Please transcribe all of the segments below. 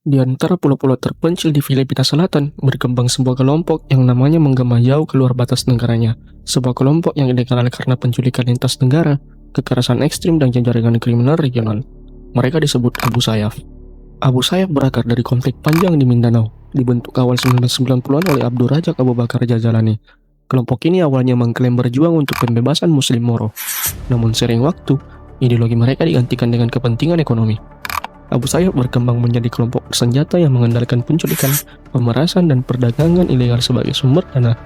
Di antara pulau-pulau terpencil di Filipina Selatan, berkembang sebuah kelompok yang namanya menggema jauh keluar batas negaranya. Sebuah kelompok yang dikenal karena penculikan lintas negara, kekerasan ekstrim, dan jaringan kriminal regional. Mereka disebut Abu Sayyaf. Abu Sayyaf berakar dari konflik panjang di Mindanao, dibentuk awal 1990-an oleh Abdul Razak Abu Bakar Jazalani. Kelompok ini awalnya mengklaim berjuang untuk pembebasan Muslim Moro, namun sering waktu, ideologi mereka digantikan dengan kepentingan ekonomi. Abu Sayyaf berkembang menjadi kelompok bersenjata yang mengandalkan penculikan, pemerasan, dan perdagangan ilegal sebagai sumber dana.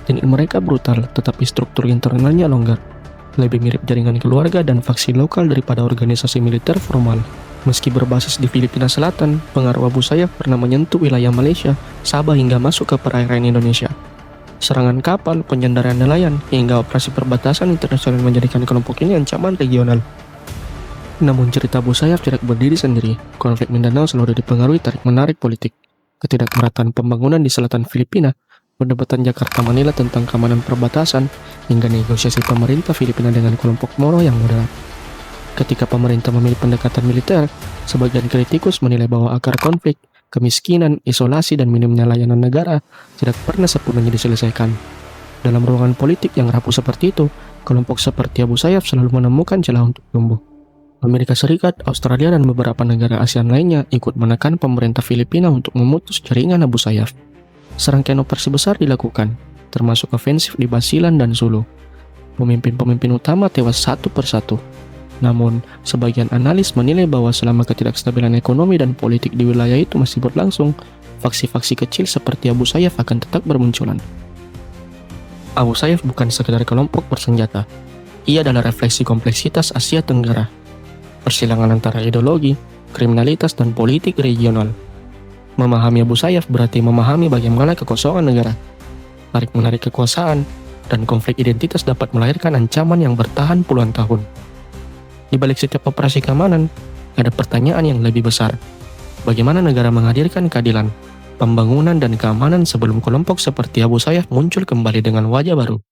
Teknik mereka brutal, tetapi struktur internalnya longgar. Lebih mirip jaringan keluarga dan faksi lokal daripada organisasi militer formal. Meski berbasis di Filipina Selatan, pengaruh Abu Sayyaf pernah menyentuh wilayah Malaysia, Sabah hingga masuk ke perairan Indonesia. Serangan kapal, penyanderaan nelayan, hingga operasi perbatasan internasional menjadikan kelompok ini ancaman regional. Namun cerita Abu Sayyaf tidak berdiri sendiri. Konflik Mindanao selalu dipengaruhi tarik-menarik politik. Ketidakmerataan pembangunan di selatan Filipina, perdebatan Jakarta-Manila tentang keamanan perbatasan, hingga negosiasi pemerintah Filipina dengan kelompok Moro yang moderat. Ketika pemerintah memilih pendekatan militer, sebagian kritikus menilai bahwa akar konflik, kemiskinan, isolasi, dan minimnya layanan negara tidak pernah sepenuhnya diselesaikan. Dalam ruangan politik yang rapuh seperti itu, kelompok seperti Abu Sayyaf selalu menemukan celah untuk tumbuh. Amerika Serikat, Australia, dan beberapa negara ASEAN lainnya ikut menekan pemerintah Filipina untuk memutus jaringan Abu Sayyaf. Serangkaian operasi besar dilakukan, termasuk ofensif di Basilan dan Sulu. Pemimpin-pemimpin utama tewas satu persatu. Namun, sebagian analis menilai bahwa selama ketidakstabilan ekonomi dan politik di wilayah itu masih berlangsung, faksi-faksi kecil seperti Abu Sayyaf akan tetap bermunculan. Abu Sayyaf bukan sekedar kelompok bersenjata. Ia adalah refleksi kompleksitas Asia Tenggara. Persilangan antara ideologi, kriminalitas, dan politik regional. Memahami Abu Sayyaf berarti memahami bagaimana kekosongan negara, tarik-menarik kekuasaan, dan konflik identitas dapat melahirkan ancaman yang bertahan puluhan tahun. Di balik setiap operasi keamanan, ada pertanyaan yang lebih besar. Bagaimana negara menghadirkan keadilan, pembangunan, dan keamanan sebelum kelompok seperti Abu Sayyaf muncul kembali dengan wajah baru?